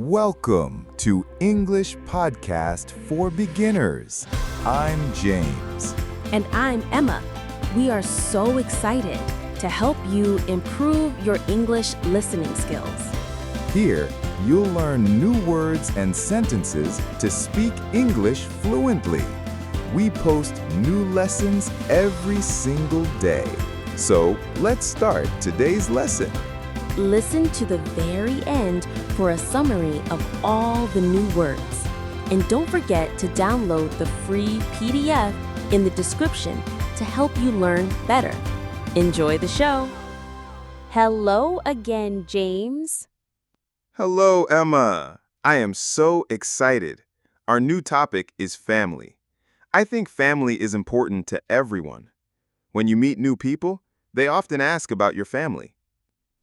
Welcome to English Podcast for Beginners. I'm James. And I'm Emma. We are so excited to help you improve your English listening skills. Here, you'll learn new words and sentences to speak English fluently. We post new lessons every single day. So, let's start today's lesson. Listen to the very end for a summary of all the new words. And don't forget to download the free PDF in the description to help you learn better. Enjoy the show. Hello again, James. Hello, Emma. I am so excited. Our new topic is family. I think family is important to everyone. When you meet new people, they often ask about your family.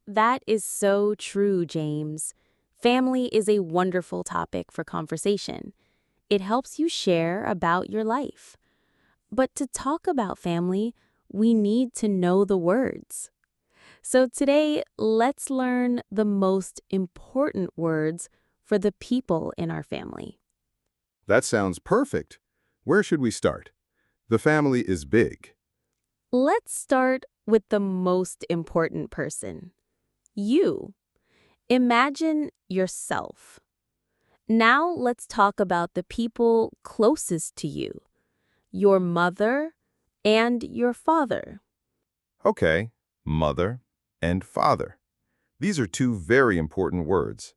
That is so true, James. Family is a wonderful topic for conversation. It helps you share about your life. But to talk about family, we need to know the words. So today, let's learn the most important words for the people in our family. That sounds perfect. Where should we start? The family is big. Let's start with the most important person. You. Imagine yourself. Now let's talk about the people closest to you. Your mother and your father. Okay, mother and father. These are two very important words.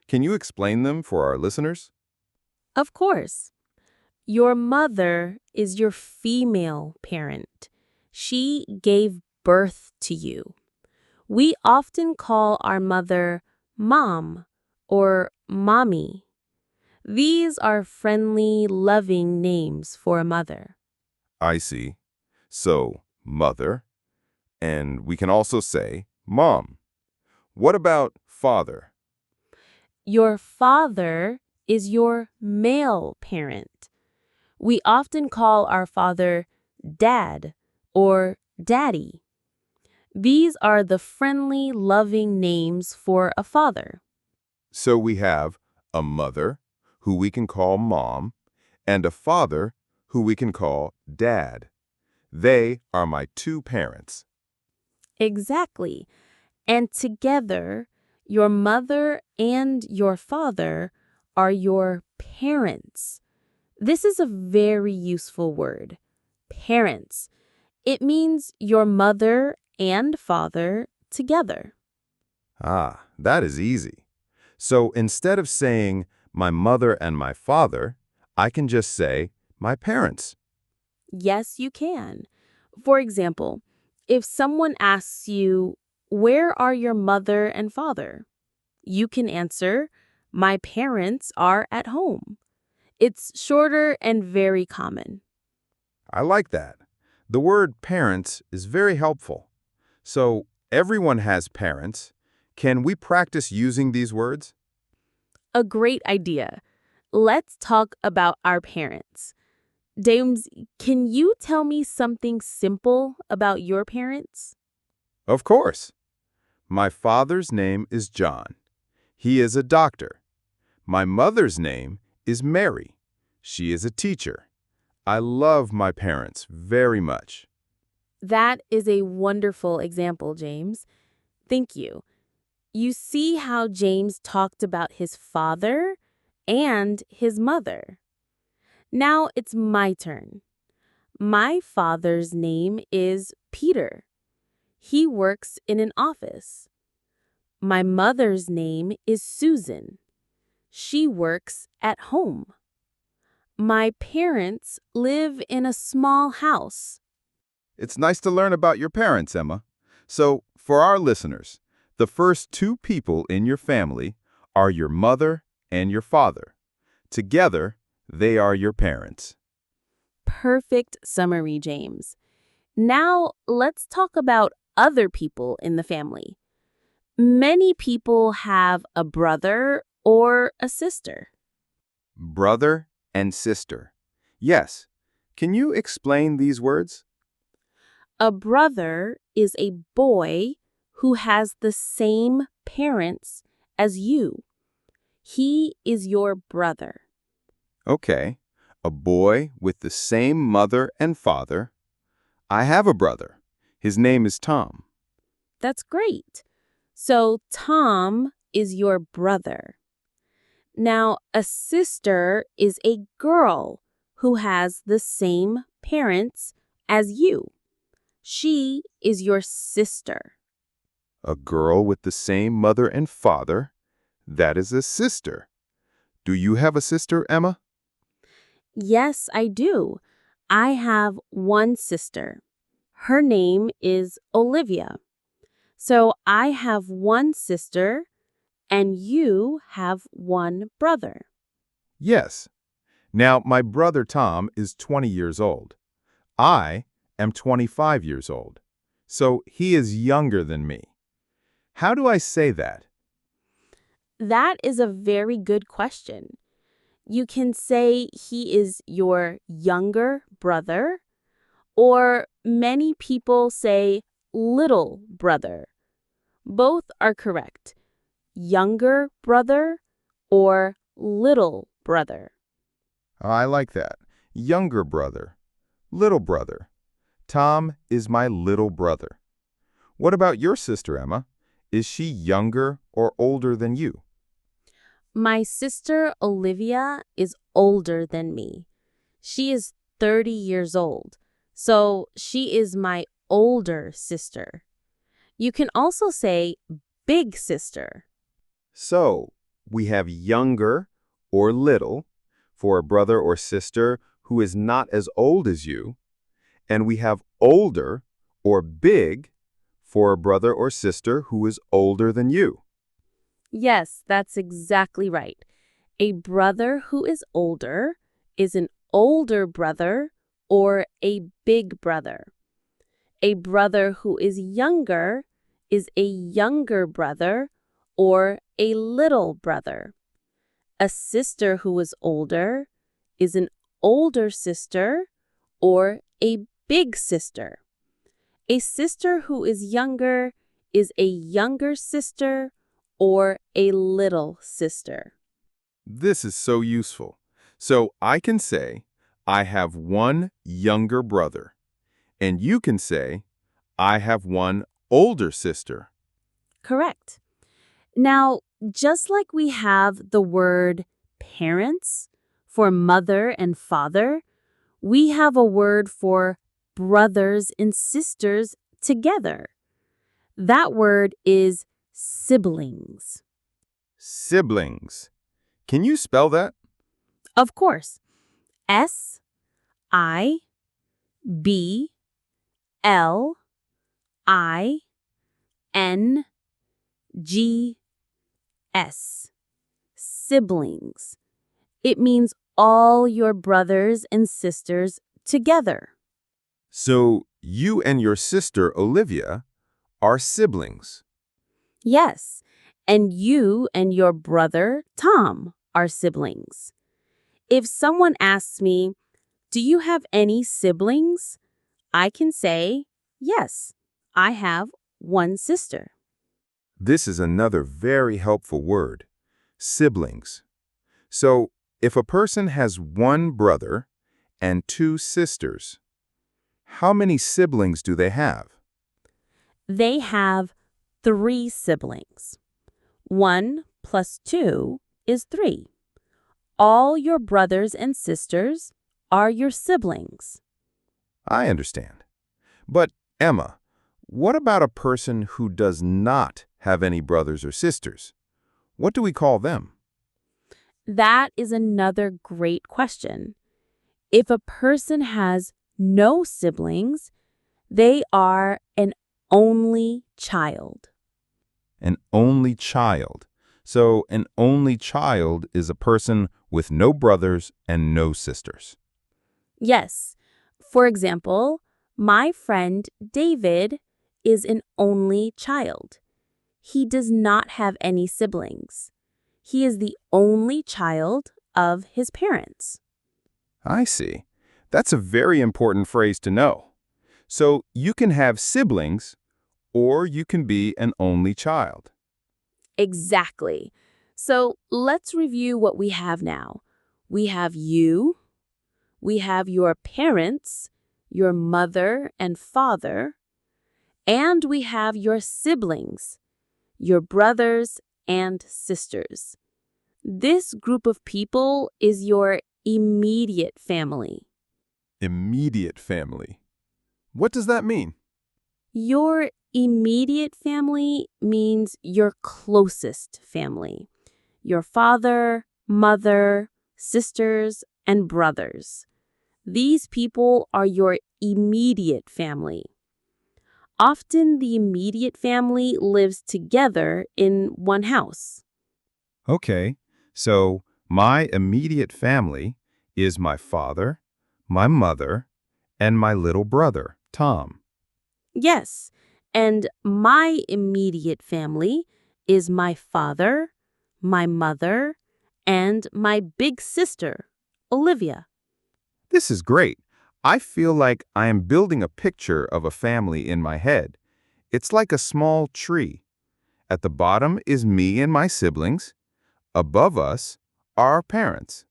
Can you explain them for our listeners? Of course. Your mother is your female parent. She gave birth to you. We often call our mother mom or mommy. These are friendly, loving names for a mother. I see. So, mother, and we can also say mom. What about father? Your father is your male parent. We often call our father dad or daddy. These are the friendly, loving names for a father. So we have a mother, who we can call mom, and a father, who we can call dad. They are my two parents. Exactly. And together, your mother and your father are your parents. This is a very useful word, parents. It means your mother and father together. Ah, that is easy. So instead of saying my mother and my father, I can just say my parents. Yes, you can. For example, if someone asks you, "Where are your mother and father?" you can answer, "My parents are at home." It's shorter and very common. I like that. The word parents is very helpful. So everyone has parents. Can we practice using these words? A great idea. Let's talk about our parents. James, can you tell me something simple about your parents? Of course. My father's name is John. He is a doctor. My mother's name is Mary. She is a teacher. I love my parents very much. That is a wonderful example, James. Thank you. You see how James talked about his father and his mother. Now it's my turn. My father's name is Peter. He works in an office. My mother's name is Susan. She works at home. My parents live in a small house. It's nice to learn about your parents, Emma. So, for our listeners, the first two people in your family are your mother and your father. Together, they are your parents. Perfect summary, James. Now let's talk about other people in the family. Many people have a brother or a sister. Brother and sister. Yes. Can you explain these words? A brother is a boy who has the same parents as you. He is your brother. Okay, a boy with the same mother and father. I have a brother. His name is Tom. That's great. So Tom is your brother. Now, a sister is a girl who has the same parents as you. She is your sister. A girl with the same mother and father. That is a sister. Do you have a sister, Emma? Yes, I do. I have one sister. Her name is Olivia. So I have one sister and you have one brother. Yes. Now, my brother Tom is 20 years old. I am 25 years old. So he is younger than me. How do I say that? That is a very good question. You can say he is your younger brother, or many people say little brother. Both are correct. Younger brother or little brother. I like that. Younger brother. Little brother. Tom is my little brother. What about your sister, Emma? Is she younger or older than you? My sister Olivia is older than me. She is 30 years old, so she is my older sister. You can also say big sister. So, we have younger or little for a brother or sister who is not as old as you, and we have older or big for a brother or sister who is older than you. Yes, that's exactly right. A brother who is older is an older brother or a big brother. A brother who is younger is a younger brother or a little brother. A sister who is older is an older sister or a big sister. A sister who is younger is a younger sister or a little sister. This is so useful. So I can say, I have one younger brother, and you can say, I have one older sister. Correct. Now, just like we have the word parents for mother and father, we have a word for brothers and sisters together. That word is siblings. Siblings. Can you spell that? Of course, S I B L I N G S. Siblings. It means all your brothers and sisters together. So you and your sister, Olivia, are siblings. Yes, and you and your brother, Tom, are siblings. If someone asks me, "Do you have any siblings?" I can say, "Yes, I have one sister." This is another very helpful word, siblings. So if a person has one brother and two sisters, how many siblings do they have? They have 3 siblings. 1 plus 2 is 3. All your brothers and sisters are your siblings. I understand. But, Emma, what about a person who does not have any brothers or sisters? What do we call them? That is another great question. If a person has no siblings, they are an only child. An only child. So an only child is a person with no brothers and no sisters. Yes. For example, my friend David is an only child. He does not have any siblings. He is the only child of his parents. I see. That's a very important phrase to know. So you can have siblings, or you can be an only child. Exactly. So let's review what we have now. We have you, we have your parents, your mother and father, and we have your siblings, your brothers and sisters. This group of people is your immediate family. Immediate family. What does that mean? Your immediate family means your closest family. Your father, mother, sisters, and brothers. These people are your immediate family. Often the immediate family lives together in one house. Okay, so my immediate family is my father, my mother, and my little brother, Tom. Yes, and my immediate family is my father, my mother, and my big sister, Olivia. This is great. I feel like I am building a picture of a family in my head. It's like a small tree. At the bottom is me and my siblings. Above us are our parents.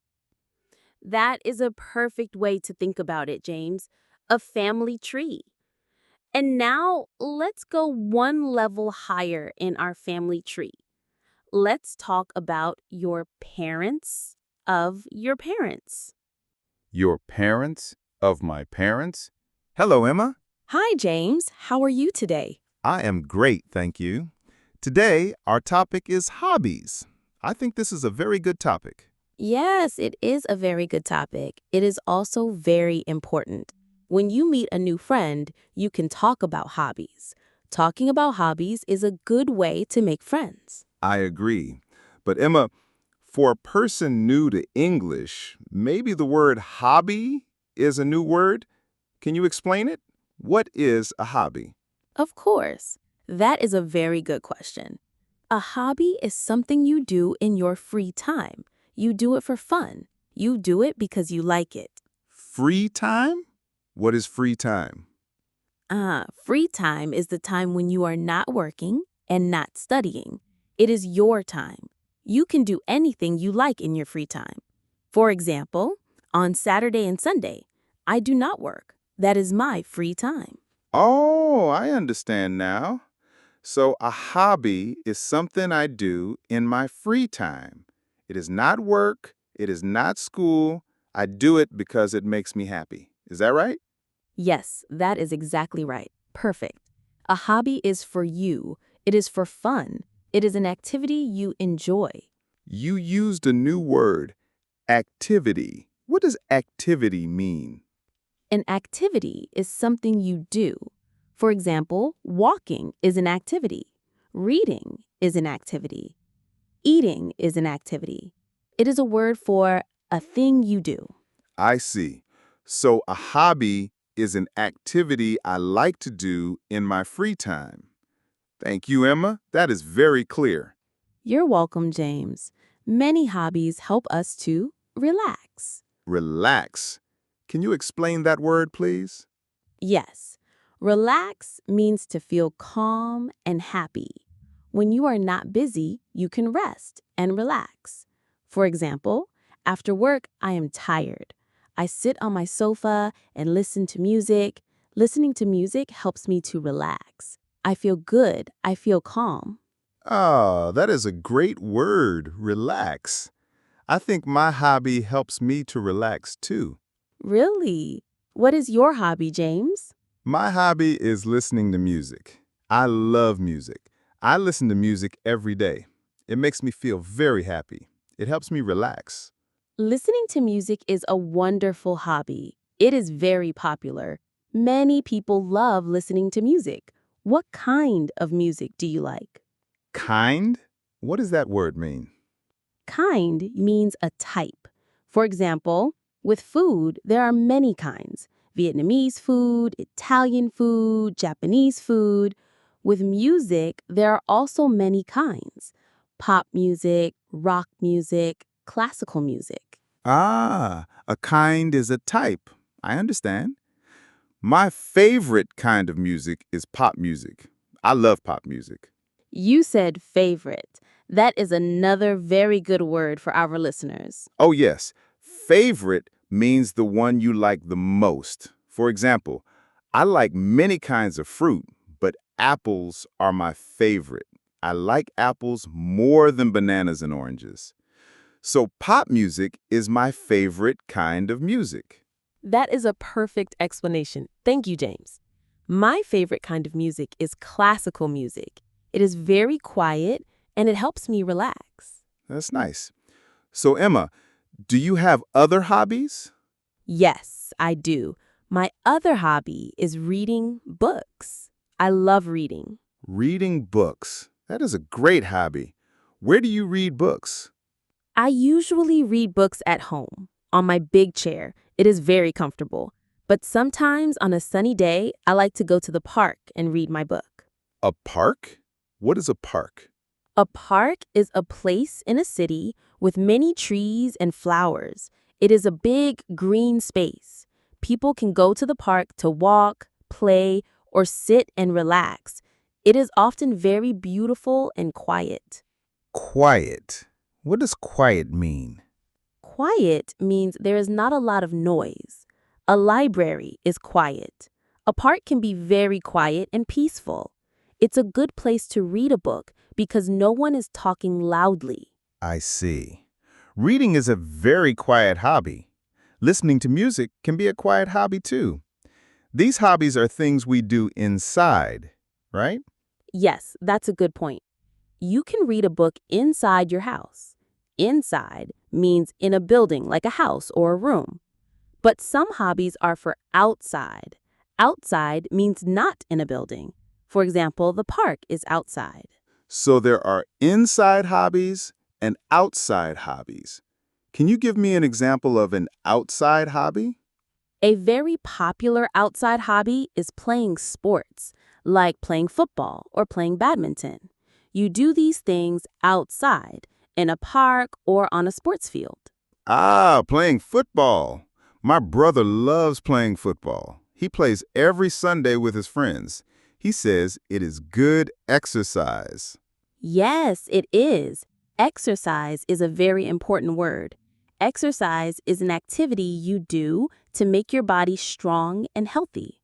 That is a perfect way to think about it, James. A family tree. And now let's go one level higher in our family tree. Let's talk about your parents of your parents. Your parents of my parents? Hello, Emma. Hi, James. How are you today? I am great, thank you. Today, our topic is hobbies. I think this is a very good topic. Yes, it is a very good topic. It is also very important. When you meet a new friend, you can talk about hobbies. Talking about hobbies is a good way to make friends. I agree. But Emma, for a person new to English, maybe the word hobby is a new word. Can you explain it? What is a hobby? Of course, that is a very good question. A hobby is something you do in your free time. You do it for fun. You do it because you like it. Free time? What is free time? Free time is the time when you are not working and not studying. It is your time. You can do anything you like in your free time. For example, on Saturday and Sunday, I do not work. That is my free time. Oh, I understand now. So a hobby is something I do in my free time. It is not work. It is not school. I do it because it makes me happy. Is that right? Yes, that is exactly right. Perfect. A hobby is for you. It is for fun. It is an activity you enjoy. You used a new word, activity. What does activity mean? An activity is something you do. For example, walking is an activity. Reading is an activity. Eating is an activity. It is a word for a thing you do. I see. So a hobby is an activity I like to do in my free time. Thank you, Emma. That is very clear. You're welcome, James. Many hobbies help us to relax. Relax. Can you explain that word, please? Yes, relax means to feel calm and happy. When you are not busy, you can rest and relax. For example, after work, I am tired. I sit on my sofa and listen to music. Listening to music helps me to relax. I feel good. I feel calm. Ah, that is a great word, relax. I think my hobby helps me to relax too. Really? What is your hobby, James? My hobby is listening to music. I love music. I listen to music every day. It makes me feel very happy. It helps me relax. Listening to music is a wonderful hobby. It is very popular. Many people love listening to music. What kind of music do you like? Kind? What does that word mean? Kind means a type. For example, with food, there are many kinds. Vietnamese food, Italian food, Japanese food. With music, there are also many kinds. Pop music, rock music, classical music. Ah, a kind is a type. I understand. My favorite kind of music is pop music. I love pop music. You said favorite. That is another very good word for our listeners. Oh, yes. Favorite means the one you like the most. For example, I like many kinds of fruit, but apples are my favorite. I like apples more than bananas and oranges. So pop music is my favorite kind of music. That is a perfect explanation. Thank you, James. My favorite kind of music is classical music. It is very quiet and it helps me relax. That's nice. So Emma, do you have other hobbies? Yes, I do. My other hobby is reading books. I love reading. Reading books. That is a great hobby. Where do you read books? I usually read books at home, on my big chair. It is very comfortable. But sometimes on a sunny day, I like to go to the park and read my book. A park? What is a park? A park is a place in a city with many trees and flowers. It is a big green space. People can go to the park to walk, play, or sit and relax. It is often very beautiful and quiet. Quiet. What does quiet mean? Quiet means there is not a lot of noise. A library is quiet. A park can be very quiet and peaceful. It's a good place to read a book because no one is talking loudly. I see. Reading is a very quiet hobby. Listening to music can be a quiet hobby too. These hobbies are things we do inside, right? Yes, that's a good point. You can read a book inside your house. Inside means in a building like a house or a room. But some hobbies are for outside. Outside means not in a building. For example, the park is outside. So there are inside hobbies and outside hobbies. Can you give me an example of an outside hobby? A very popular outside hobby is playing sports, like playing football or playing badminton. You do these things outside, in a park or on a sports field. Ah, playing football. My brother loves playing football. He plays every Sunday with his friends. He says it is good exercise. Yes, it is. Exercise is a very important word. Exercise is an activity you do to make your body strong and healthy.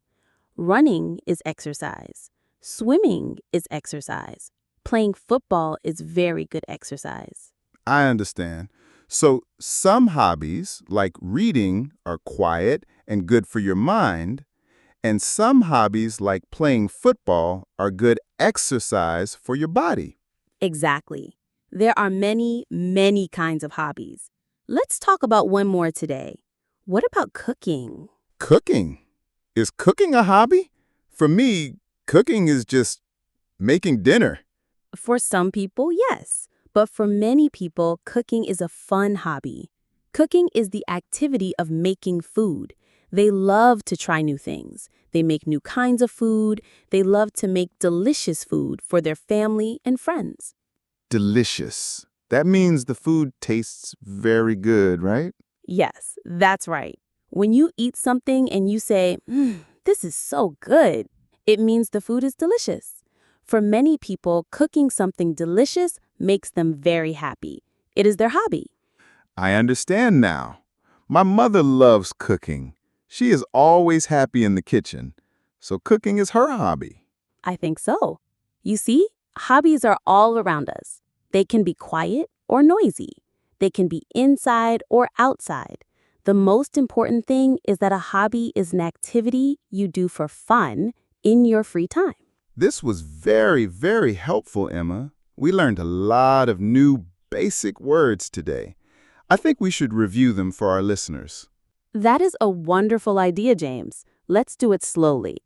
Running is exercise. Swimming is exercise. Playing football is very good exercise. I understand. So some hobbies, like reading, are quiet and good for your mind, and some hobbies, like playing football, are good exercise for your body. Exactly. There are many, many kinds of hobbies. Let's talk about one more today. What about cooking? Cooking. Is cooking a hobby? For me, cooking is just making dinner. For some people, yes. But for many people, cooking is a fun hobby. Cooking is the activity of making food. They love to try new things. They make new kinds of food. They love to make delicious food for their family and friends. Delicious. That means the food tastes very good, right? Yes, that's right. When you eat something and you say, this is so good, it means the food is delicious. For many people, cooking something delicious makes them very happy. It is their hobby. I understand now. My mother loves cooking. She is always happy in the kitchen. So cooking is her hobby. I think so. You see, hobbies are all around us. They can be quiet or noisy. They can be inside or outside. The most important thing is that a hobby is an activity you do for fun in your free time. This was very, very helpful, Emma. We learned a lot of new basic words today. I think we should review them for our listeners. That is a wonderful idea, James. Let's do it slowly.